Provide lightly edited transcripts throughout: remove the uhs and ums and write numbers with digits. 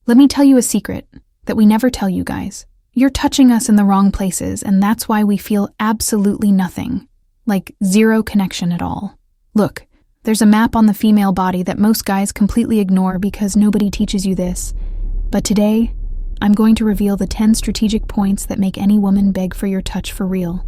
Let me tell you a secret that we never tell you guys. You're touching us in the wrong places, and that's why we feel absolutely nothing. Like zero connection at all. Look, there's a map on the female body that most guys completely ignore because nobody teaches you this. But today, I'm going to reveal the 10 strategic points that make any woman beg for your touch for real.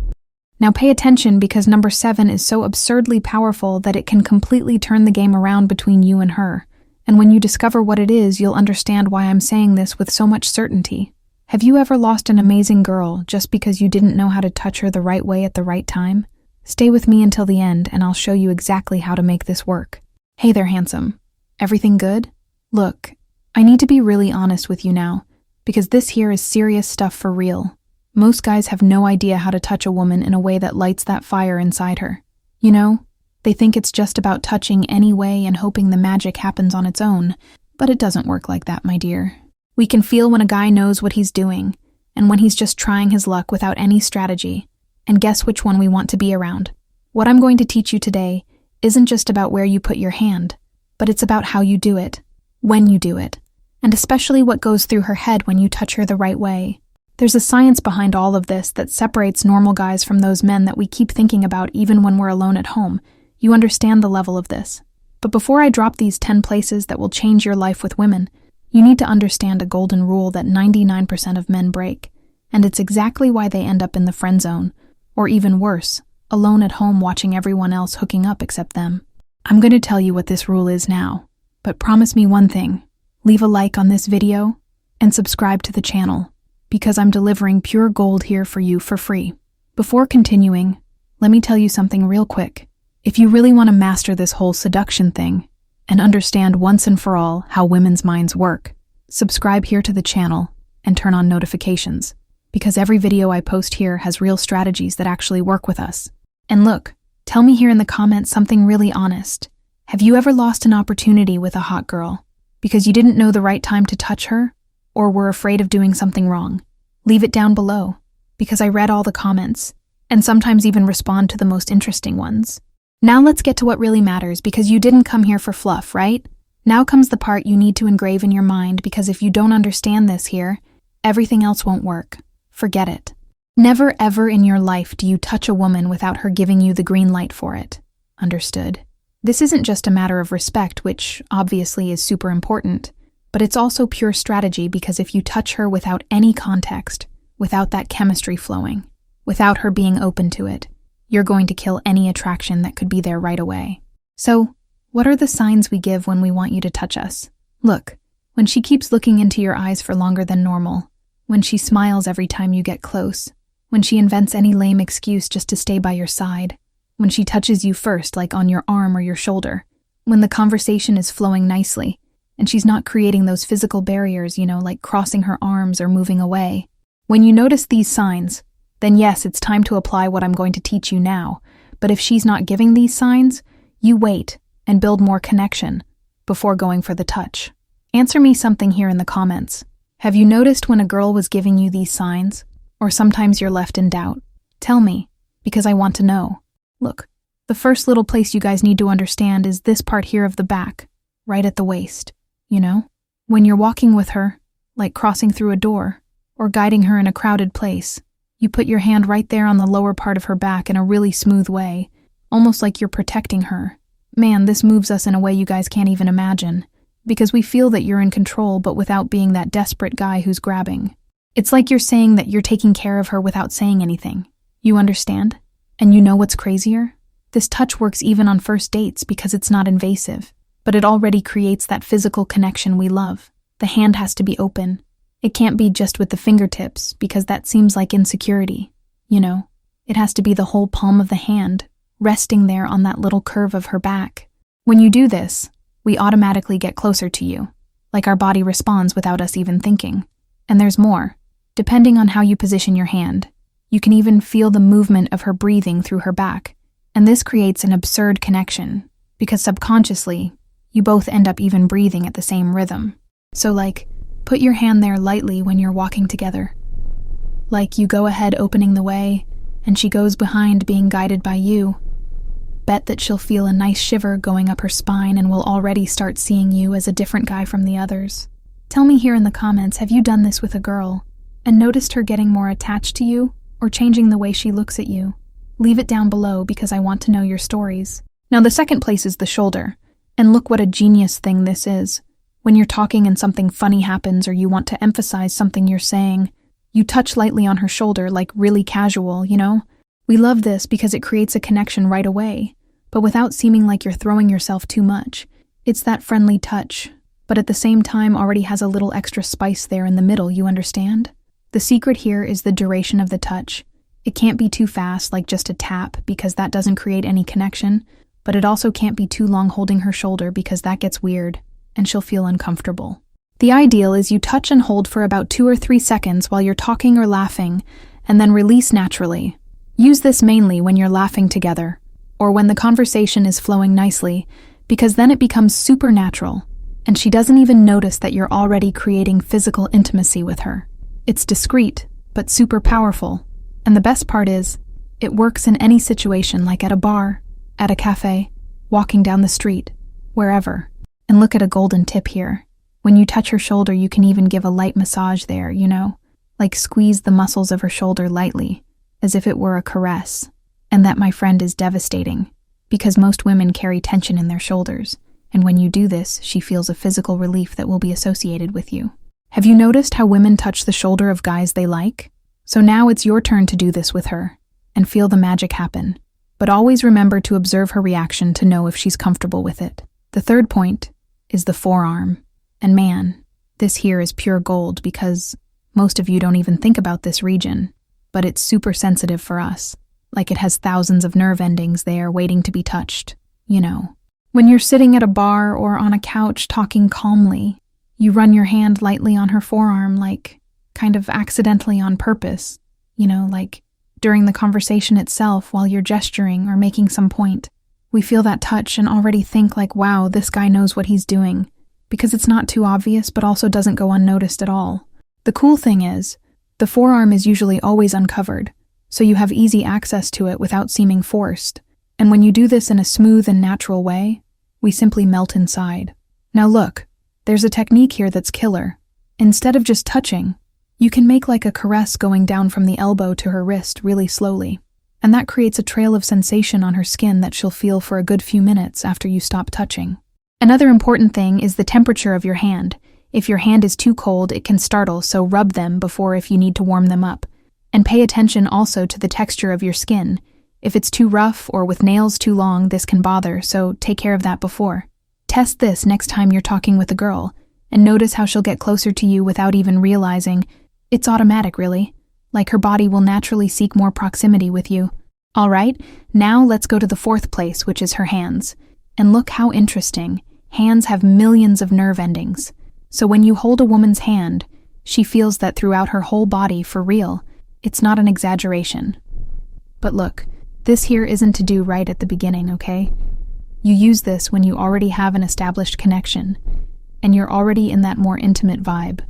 Now pay attention, because number 7 is so absurdly powerful that it can completely turn the game around between you and her. And when you discover what it is, you'll understand why I'm saying this with so much certainty. Have you ever lost an amazing girl just because you didn't know how to touch her the right way at the right time? Stay with me until the end and I'll show you exactly how to make this work. Hey there, handsome. Everything good? Look, I need to be really honest with you now, because this here is serious stuff for real. Most guys have no idea how to touch a woman in a way that lights that fire inside her. You know, they think it's just about touching anyway and hoping the magic happens on its own, but it doesn't work like that, my dear. We can feel when a guy knows what he's doing, and when he's just trying his luck without any strategy. And guess which one we want to be around. What I'm going to teach you today isn't just about where you put your hand, but it's about how you do it, when you do it, and especially what goes through her head when you touch her the right way. There's a science behind all of this that separates normal guys from those men that we keep thinking about even when we're alone at home. You understand the level of this. But before I drop these 10 places that will change your life with women, you need to understand a golden rule that 99% of men break, and it's exactly why they end up in the friend zone, or even worse, alone at home watching everyone else hooking up except them. I'm going to tell you what this rule is now, but promise me one thing. Leave a like on this video and subscribe to the channel, because I'm delivering pure gold here for you for free. Before continuing, let me tell you something real quick. If you really want to master this whole seduction thing and understand once and for all how women's minds work, subscribe here to the channel and turn on notifications, because every video I post here has real strategies that actually work with us. And look, tell me here in the comments something really honest. Have you ever lost an opportunity with a hot girl because you didn't know the right time to touch her, or were afraid of doing something wrong? Leave it down below, because I read all the comments, and sometimes even respond to the most interesting ones. Now let's get to what really matters, because you didn't come here for fluff, right? Now comes the part you need to engrave in your mind, because if you don't understand this here, everything else won't work. Forget it. Never ever in your life do you touch a woman without her giving you the green light for it. Understood? This isn't just a matter of respect, which obviously is super important, but it's also pure strategy, because if you touch her without any context, without that chemistry flowing, without her being open to it, you're going to kill any attraction that could be there right away. So, what are the signs we give when we want you to touch us? Look, when she keeps looking into your eyes for longer than normal, when she smiles every time you get close, when she invents any lame excuse just to stay by your side, when she touches you first, like on your arm or your shoulder, when the conversation is flowing nicely, and she's not creating those physical barriers, like crossing her arms or moving away. When you notice these signs, then yes, it's time to apply what I'm going to teach you now. But if she's not giving these signs, you wait and build more connection before going for the touch. Answer me something here in the comments. Have you noticed when a girl was giving you these signs? Or sometimes you're left in doubt? Tell me, because I want to know. Look, the first little place you guys need to understand is this part here of the back, right at the waist. When you're walking with her, like crossing through a door, or guiding her in a crowded place, you put your hand right there on the lower part of her back in a really smooth way, almost like you're protecting her. Man, this moves us in a way you guys can't even imagine, because we feel that you're in control but without being that desperate guy who's grabbing. It's like you're saying that you're taking care of her without saying anything. You understand? And you know what's crazier? This touch works even on first dates because it's not invasive, but it already creates that physical connection we love. The hand has to be open. It can't be just with the fingertips, because that seems like insecurity. It has to be the whole palm of the hand, resting there on that little curve of her back. When you do this, we automatically get closer to you, like our body responds without us even thinking. And there's more. Depending on how you position your hand, you can even feel the movement of her breathing through her back. And this creates an absurd connection, because subconsciously, you both end up even breathing at the same rhythm. So put your hand there lightly when you're walking together. Like you go ahead opening the way, and she goes behind being guided by you. Bet that she'll feel a nice shiver going up her spine and will already start seeing you as a different guy from the others. Tell me here in the comments, have you done this with a girl and noticed her getting more attached to you or changing the way she looks at you? Leave it down below because I want to know your stories. Now, the second place is the shoulder. And look what a genius thing this is. When you're talking and something funny happens or you want to emphasize something you're saying, you touch lightly on her shoulder, like really casual, you know? We love this because it creates a connection right away, but without seeming like you're throwing yourself too much. It's that friendly touch, but at the same time already has a little extra spice there in the middle, you understand? The secret here is the duration of the touch. It can't be too fast, like just a tap, because that doesn't create any connection, but it also can't be too long holding her shoulder because that gets weird, and she'll feel uncomfortable. The ideal is you touch and hold for about 2 or 3 seconds while you're talking or laughing, and then release naturally. Use this mainly when you're laughing together, or when the conversation is flowing nicely, because then it becomes supernatural, and she doesn't even notice that you're already creating physical intimacy with her. It's discreet, but super powerful, and the best part is, it works in any situation, like at a bar, at a cafe, walking down the street, wherever. And look at a golden tip here. When you touch her shoulder, you can even give a light massage there, you know? Like squeeze the muscles of her shoulder lightly, as if it were a caress. And that, my friend, is devastating, because most women carry tension in their shoulders, and when you do this, she feels a physical relief that will be associated with you. Have you noticed how women touch the shoulder of guys they like? So now it's your turn to do this with her, and feel the magic happen. But always remember to observe her reaction to know if she's comfortable with it. The third point is the forearm. And man, this here is pure gold because most of you don't even think about this region, but it's super sensitive for us. Like it has thousands of nerve endings there waiting to be touched, you know. When you're sitting at a bar or on a couch talking calmly, you run your hand lightly on her forearm, like kind of accidentally on purpose, you know, like during the conversation itself while you're gesturing or making some point. We feel that touch and already think like, wow, this guy knows what he's doing, because it's not too obvious but also doesn't go unnoticed at all. The cool thing is, the forearm is usually always uncovered, so you have easy access to it without seeming forced. And when you do this in a smooth and natural way, we simply melt inside. Now look, there's a technique here that's killer. Instead of just touching, you can make like a caress going down from the elbow to her wrist really slowly. And that creates a trail of sensation on her skin that she'll feel for a good few minutes after you stop touching. Another important thing is the temperature of your hand. If your hand is too cold, it can startle, so rub them before if you need to warm them up. And pay attention also to the texture of your skin. If it's too rough or with nails too long, this can bother, so take care of that before. Test this next time you're talking with a girl, and notice how she'll get closer to you without even realizing. It's automatic, really. Like her body will naturally seek more proximity with you. All right, now let's go to the fourth place, which is her hands. And look how interesting. Hands have millions of nerve endings. So when you hold a woman's hand, she feels that throughout her whole body for real. It's not an exaggeration. But look, this here isn't to do right at the beginning, okay? You use this when you already have an established connection, and you're already in that more intimate vibe,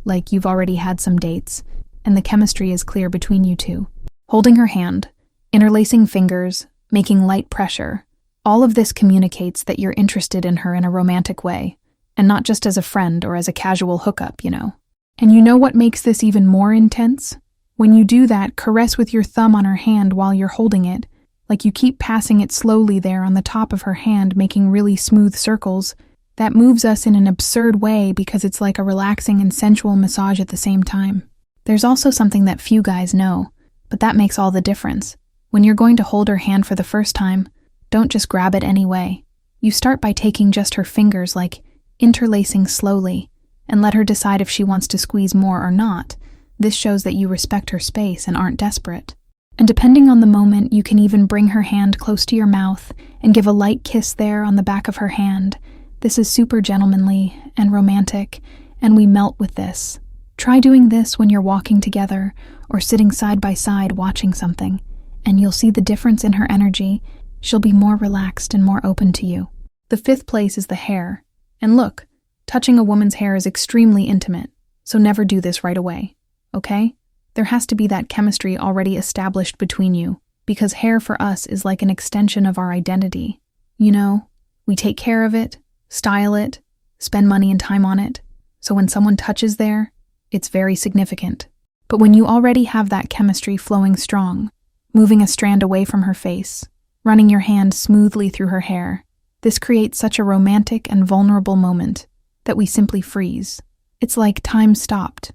like you've already had some dates, and the chemistry is clear between you two. Holding her hand, interlacing fingers, making light pressure, all of this communicates that you're interested in her in a romantic way, and not just as a friend or as a casual hookup, you know. And you know what makes this even more intense? When you do that, caress with your thumb on her hand while you're holding it, like you keep passing it slowly there on the top of her hand, making really smooth circles. That moves us in an absurd way because it's like a relaxing and sensual massage at the same time. There's also something that few guys know, but that makes all the difference. When you're going to hold her hand for the first time, don't just grab it anyway. You start by taking just her fingers, like interlacing slowly, and let her decide if she wants to squeeze more or not. This shows that you respect her space and aren't desperate. And depending on the moment, you can even bring her hand close to your mouth and give a light kiss there on the back of her hand. This is super gentlemanly and romantic, and we melt with this. Try doing this when you're walking together or sitting side by side watching something, and you'll see the difference in her energy. She'll be more relaxed and more open to you. The fifth place is the hair. And look, touching a woman's hair is extremely intimate, so never do this right away, okay? There has to be that chemistry already established between you, because hair for us is like an extension of our identity. You know, we take care of it, style it, spend money and time on it, So when someone touches there, it's very significant. But when you already have that chemistry flowing strong, moving a strand away from her face, running your hand smoothly through her hair, this creates such a romantic and vulnerable moment that we simply freeze. It's like time stopped,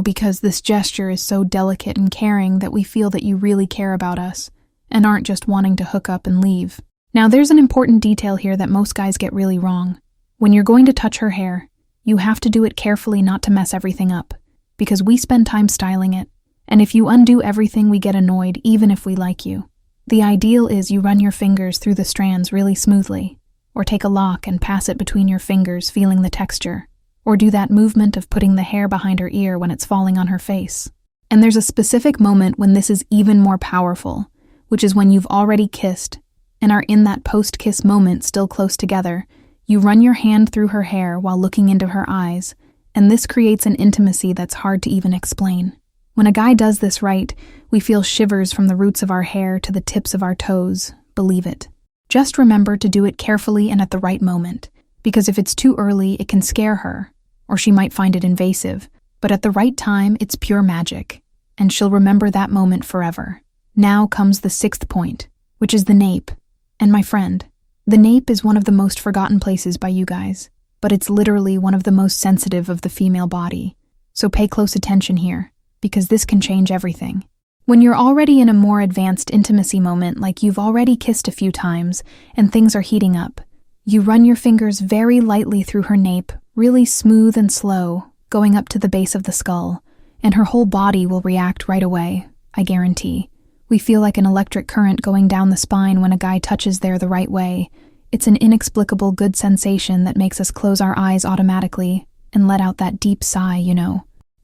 because this gesture is so delicate and caring that we feel that you really care about us and aren't just wanting to hook up and leave. Now, there's an important detail here that most guys get really wrong. When you're going to touch her hair, you have to do it carefully not to mess everything up, because we spend time styling it, and if you undo everything, we get annoyed even if we like you. The ideal is you run your fingers through the strands really smoothly, or take a lock and pass it between your fingers, feeling the texture, or do that movement of putting the hair behind her ear when it's falling on her face. And there's a specific moment when this is even more powerful, which is when you've already kissed and are in that post-kiss moment still close together. You run your hand through her hair while looking into her eyes, and this creates an intimacy that's hard to even explain. When a guy does this right, we feel shivers from the roots of our hair to the tips of our toes. Believe it. Just remember to do it carefully and at the right moment, because if it's too early, it can scare her, or she might find it invasive. But at the right time, it's pure magic, and she'll remember that moment forever. Now comes the 6th point, which is the nape. And my friend, the nape is one of the most forgotten places by you guys, but it's literally one of the most sensitive of the female body. So pay close attention here, because this can change everything. When you're already in a more advanced intimacy moment, like you've already kissed a few times and things are heating up, you run your fingers very lightly through her nape, really smooth and slow, going up to the base of the skull, and her whole body will react right away, I guarantee. We feel like an electric current going down the spine when a guy touches there the right way. It's an inexplicable good sensation that makes us close our eyes automatically and let out that deep sigh,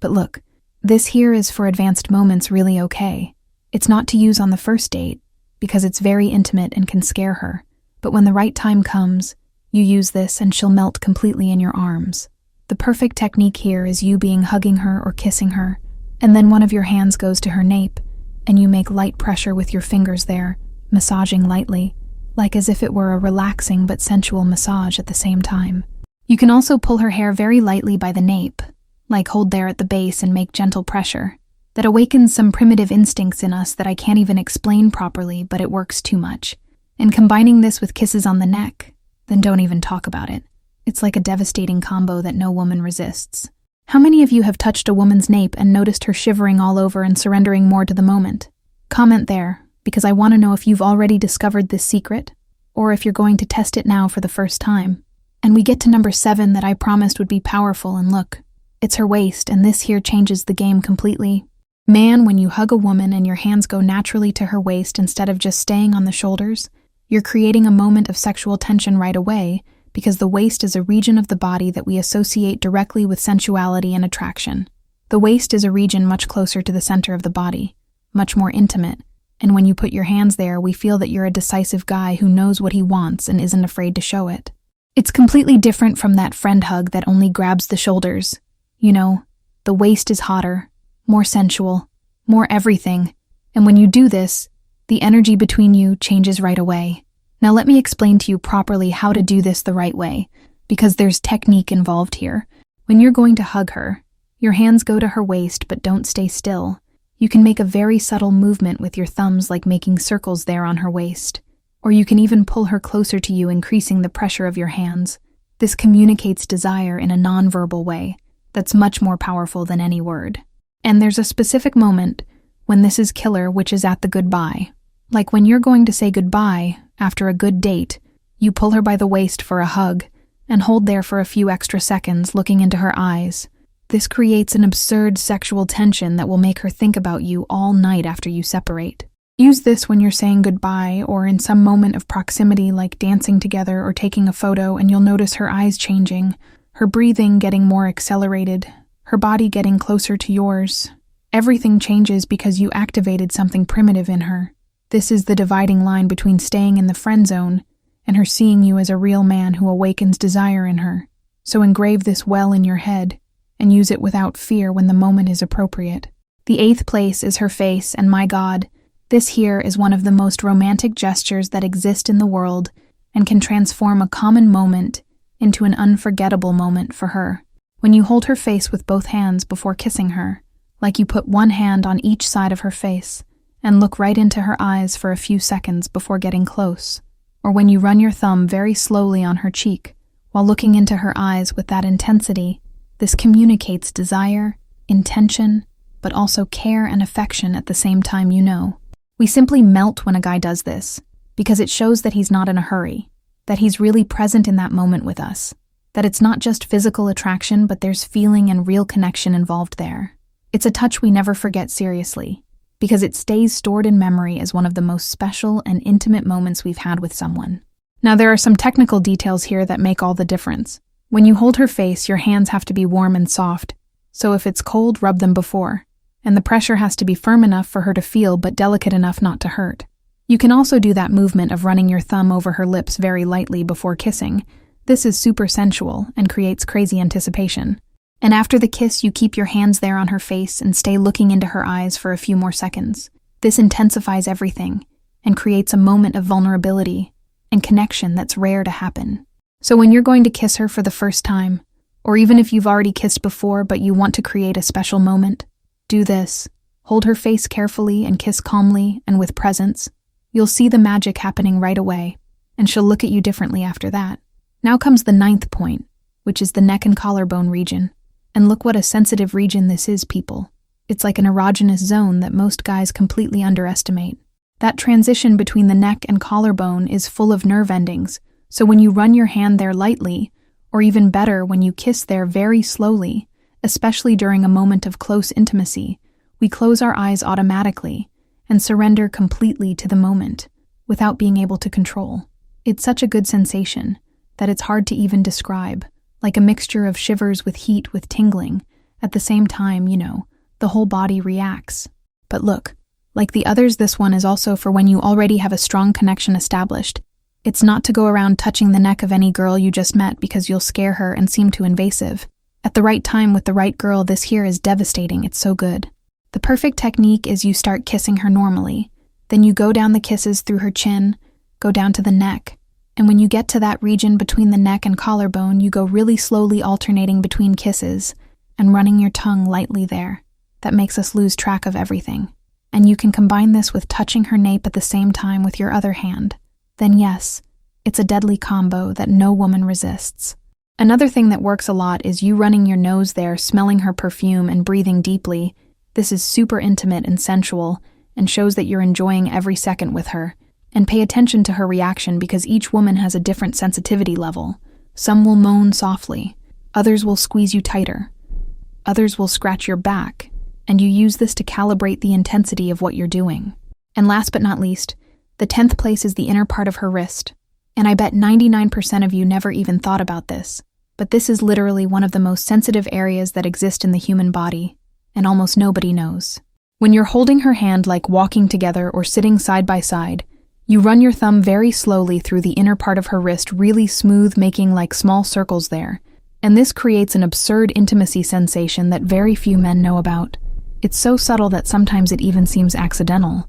But look, this here is for advanced moments really okay. It's not to use on the first date, because it's very intimate and can scare her. But when the right time comes, you use this and she'll melt completely in your arms. The perfect technique here is you hugging her or kissing her, and then one of your hands goes to her nape, and you make light pressure with your fingers there, massaging lightly, like as if it were a relaxing but sensual massage at the same time. You can also pull her hair very lightly by the nape, like hold there at the base and make gentle pressure. That awakens some primitive instincts in us that I can't even explain properly, but it works too much. And combining this with kisses on the neck, then don't even talk about it. It's like a devastating combo that no woman resists. How many of you have touched a woman's nape and noticed her shivering all over and surrendering more to the moment? Comment there, because I want to know if you've already discovered this secret, or if you're going to test it now for the first time. And we get to number 7 that I promised would be powerful, and look, it's her waist, and this here changes the game completely. Man, when you hug a woman and your hands go naturally to her waist instead of just staying on the shoulders, you're creating a moment of sexual tension right away, because the waist is a region of the body that we associate directly with sensuality and attraction. The waist is a region much closer to the center of the body, much more intimate, and when you put your hands there, we feel that you're a decisive guy who knows what he wants and isn't afraid to show it. It's completely different from that friend hug that only grabs the shoulders. The waist is hotter, more sensual, more everything, and when you do this, the energy between you changes right away. Now let me explain to you properly how to do this the right way, because there's technique involved here. When you're going to hug her, your hands go to her waist but don't stay still. You can make a very subtle movement with your thumbs, like making circles there on her waist. Or you can even pull her closer to you, increasing the pressure of your hands. This communicates desire in a non-verbal way that's much more powerful than any word. And there's a specific moment when this is killer, which is at the goodbye. Like when you're going to say goodbye after a good date, you pull her by the waist for a hug and hold there for a few extra seconds looking into her eyes. This creates an absurd sexual tension that will make her think about you all night after you separate. Use this when you're saying goodbye or in some moment of proximity like dancing together or taking a photo, and you'll notice her eyes changing, her breathing getting more accelerated, her body getting closer to yours. Everything changes because you activated something primitive in her. This is the dividing line between staying in the friend zone and her seeing you as a real man who awakens desire in her. So engrave this well in your head and use it without fear when the moment is appropriate. The 8th place is her face, and my God, this here is one of the most romantic gestures that exist in the world and can transform a common moment into an unforgettable moment for her. When you hold her face with both hands before kissing her, like you put one hand on each side of her face and look right into her eyes for a few seconds before getting close, or when you run your thumb very slowly on her cheek while looking into her eyes with that intensity, this communicates desire, intention, but also care and affection at the same time, you know. We simply melt when a guy does this, because it shows that he's not in a hurry, that he's really present in that moment with us, that it's not just physical attraction, but there's feeling and real connection involved there. It's a touch we never forget seriously, because it stays stored in memory as one of the most special and intimate moments we've had with someone. Now, there are some technical details here that make all the difference. When you hold her face, your hands have to be warm and soft, so if it's cold, rub them before. And the pressure has to be firm enough for her to feel but delicate enough not to hurt. You can also do that movement of running your thumb over her lips very lightly before kissing. This is super sensual and creates crazy anticipation. And after the kiss, you keep your hands there on her face and stay looking into her eyes for a few more seconds. This intensifies everything and creates a moment of vulnerability and connection that's rare to happen. So when you're going to kiss her for the first time, or even if you've already kissed before but you want to create a special moment, do this. Hold her face carefully and kiss calmly and with presence. You'll see the magic happening right away, and she'll look at you differently after that. Now comes the 9th point, which is the neck and collarbone region. And look what a sensitive region this is, people. It's like an erogenous zone that most guys completely underestimate. That transition between the neck and collarbone is full of nerve endings, so when you run your hand there lightly, or even better, when you kiss there very slowly, especially during a moment of close intimacy, we close our eyes automatically and surrender completely to the moment without being able to control. It's such a good sensation that it's hard to even describe, like a mixture of shivers with heat with tingling. At the same time, you know, the whole body reacts. But look, like the others, this one is also for when you already have a strong connection established. It's not to go around touching the neck of any girl you just met because you'll scare her and seem too invasive. At the right time with the right girl, this here is devastating. It's so good. The perfect technique is you start kissing her normally. Then you go down the kisses through her chin, go down to the neck. And when you get to that region between the neck and collarbone, you go really slowly alternating between kisses and running your tongue lightly there. That makes us lose track of everything. And you can combine this with touching her nape at the same time with your other hand. Then yes, it's a deadly combo that no woman resists. Another thing that works a lot is you running your nose there, smelling her perfume and breathing deeply. This is super intimate and sensual and shows that you're enjoying every second with her. And pay attention to her reaction because each woman has a different sensitivity level. Some will moan softly, others will squeeze you tighter, others will scratch your back, and you use this to calibrate the intensity of what you're doing. And last but not least, the 10th place is the inner part of her wrist. And I bet 99% of you never even thought about this, but this is literally one of the most sensitive areas that exist in the human body, and almost nobody knows. When you're holding her hand like walking together or sitting side by side, you run your thumb very slowly through the inner part of her wrist, really smooth, making like small circles there. And this creates an absurd intimacy sensation that very few men know about. It's so subtle that sometimes it even seems accidental.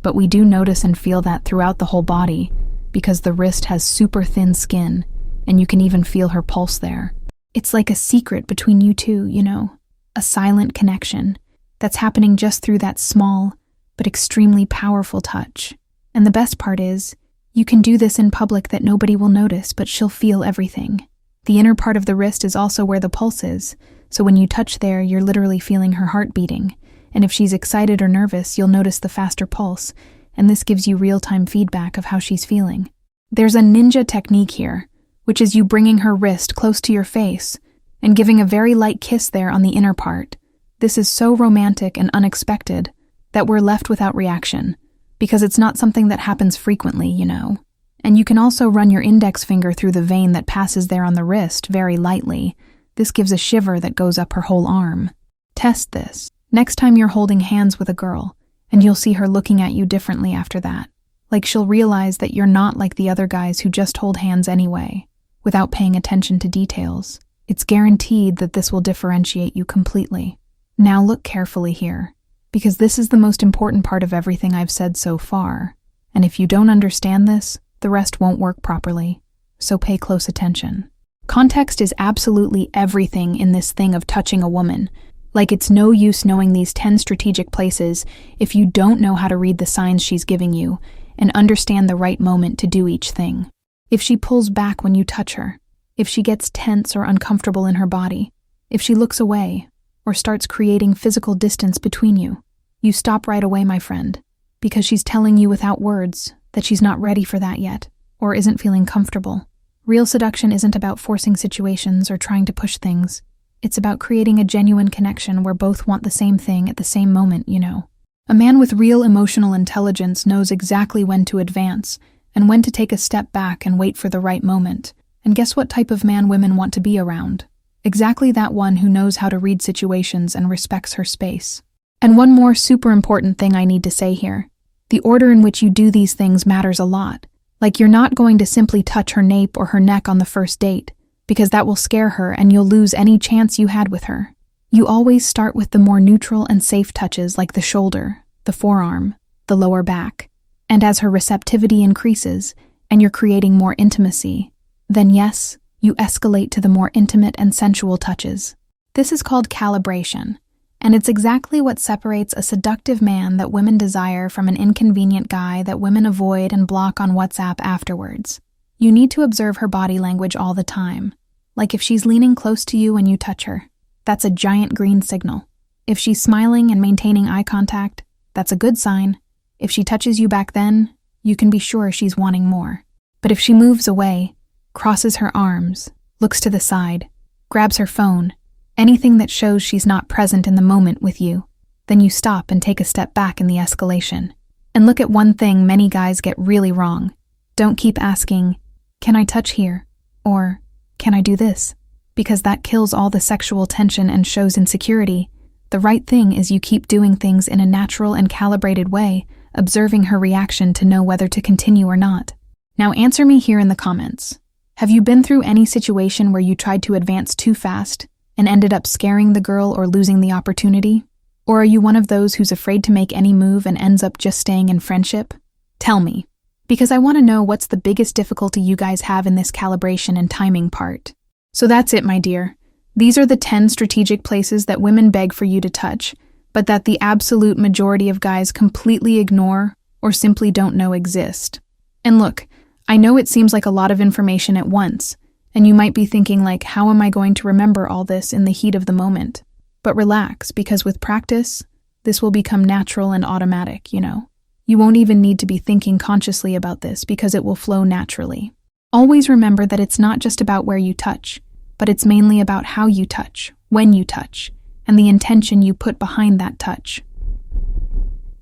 But we do notice and feel that throughout the whole body, because the wrist has super thin skin, and you can even feel her pulse there. It's like a secret between you two, you know, a silent connection that's happening just through that small but extremely powerful touch. And the best part is, you can do this in public that nobody will notice, but she'll feel everything. The inner part of the wrist is also where the pulse is, so when you touch there, you're literally feeling her heart beating. And if she's excited or nervous, you'll notice the faster pulse, and this gives you real-time feedback of how she's feeling. There's a ninja technique here, which is you bringing her wrist close to your face and giving a very light kiss there on the inner part. This is so romantic and unexpected that we're left without reaction, because it's not something that happens frequently, you know. And you can also run your index finger through the vein that passes there on the wrist very lightly. This gives a shiver that goes up her whole arm. Test this next time you're holding hands with a girl, and you'll see her looking at you differently after that. Like she'll realize that you're not like the other guys who just hold hands anyway, without paying attention to details. It's guaranteed that this will differentiate you completely. Now look carefully here, because this is the most important part of everything I've said so far, and if you don't understand this, the rest won't work properly, so pay close attention. Context is absolutely everything in this thing of touching a woman. Like, it's no use knowing these 10 strategic places if you don't know how to read the signs she's giving you and understand the right moment to do each thing. If she pulls back when you touch her, if she gets tense or uncomfortable in her body, if she looks away or starts creating physical distance between you, you stop right away, my friend, because she's telling you without words that she's not ready for that yet or isn't feeling comfortable. Real seduction isn't about forcing situations or trying to push things. It's about creating a genuine connection where both want the same thing at the same moment, you know. A man with real emotional intelligence knows exactly when to advance and when to take a step back and wait for the right moment. And guess what type of man women want to be around? Exactly that one who knows how to read situations and respects her space. And one more super important thing I need to say here. The order in which you do these things matters a lot. Like, you're not going to simply touch her nape or her neck on the first date, because that will scare her and you'll lose any chance you had with her. You always start with the more neutral and safe touches like the shoulder, the forearm, the lower back. And as her receptivity increases and you're creating more intimacy, then yes, you escalate to the more intimate and sensual touches. This is called calibration, and it's exactly what separates a seductive man that women desire from an inconvenient guy that women avoid and block on WhatsApp afterwards. You need to observe her body language all the time. Like, if she's leaning close to you when you touch her, that's a giant green signal. If she's smiling and maintaining eye contact, that's a good sign. If she touches you back then, you can be sure she's wanting more. But if she moves away, crosses her arms, looks to the side, grabs her phone, anything that shows she's not present in the moment with you, then you stop and take a step back in the escalation. And look at one thing many guys get really wrong. Don't keep asking, "Can I touch here?" or "Can I do this?" because that kills all the sexual tension and shows insecurity. The right thing is you keep doing things in a natural and calibrated way, observing her reaction to know whether to continue or not. Now answer me here in the comments. Have you been through any situation where you tried to advance too fast and ended up scaring the girl or losing the opportunity? Or are you one of those who's afraid to make any move and ends up just staying in friendship? Tell me, because I want to know what's the biggest difficulty you guys have in this calibration and timing part. So that's it, my dear. These are the 10 strategic places that women beg for you to touch, but that the absolute majority of guys completely ignore or simply don't know exist. And look, I know it seems like a lot of information at once, and you might be thinking like, how am I going to remember all this in the heat of the moment? But relax, because with practice, this will become natural and automatic, you know. You won't even need to be thinking consciously about this because it will flow naturally. Always remember that it's not just about where you touch, but it's mainly about how you touch, when you touch, and the intention you put behind that touch.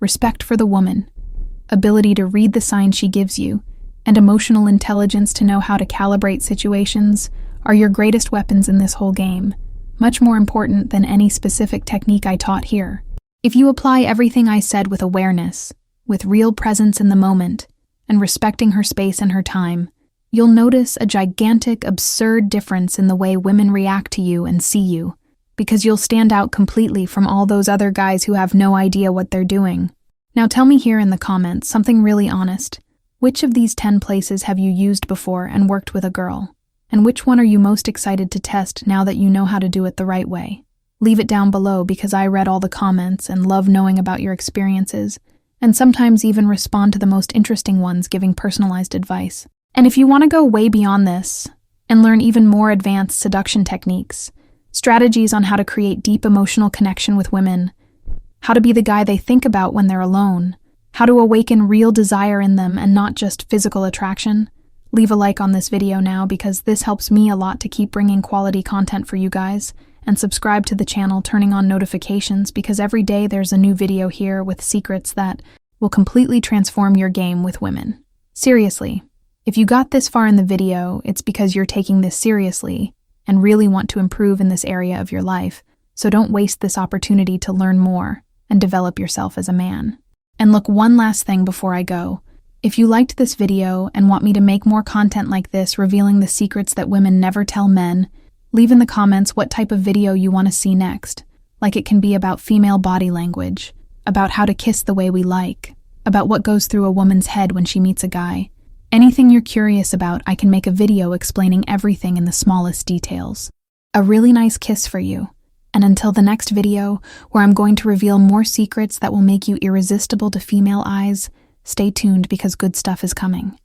Respect for the woman, ability to read the signs she gives you, and emotional intelligence to know how to calibrate situations are your greatest weapons in this whole game, much more important than any specific technique I taught here. If you apply everything I said with awareness, with real presence in the moment, and respecting her space and her time, you'll notice a gigantic, absurd difference in the way women react to you and see you, because you'll stand out completely from all those other guys who have no idea what they're doing. Now tell me here in the comments something really honest. Which of these 10 places have you used before and worked with a girl? And which one are you most excited to test now that you know how to do it the right way? Leave it down below because I read all the comments and love knowing about your experiences, and sometimes even respond to the most interesting ones giving personalized advice. And if you want to go way beyond this and learn even more advanced seduction techniques, strategies on how to create deep emotional connection with women, how to be the guy they think about when they're alone, how to awaken real desire in them and not just physical attraction, leave a like on this video now because this helps me a lot to keep bringing quality content for you guys, and subscribe to the channel, turning on notifications because every day there's a new video here with secrets that will completely transform your game with women. Seriously. If you got this far in the video, it's because you're taking this seriously and really want to improve in this area of your life, so don't waste this opportunity to learn more and develop yourself as a man. And look, one last thing before I go. If you liked this video and want me to make more content like this revealing the secrets that women never tell men, leave in the comments what type of video you want to see next. Like, it can be about female body language, about how to kiss the way we like, about what goes through a woman's head when she meets a guy. Anything you're curious about, I can make a video explaining everything in the smallest details. A really nice kiss for you. And until the next video, where I'm going to reveal more secrets that will make you irresistible to female eyes, stay tuned because good stuff is coming.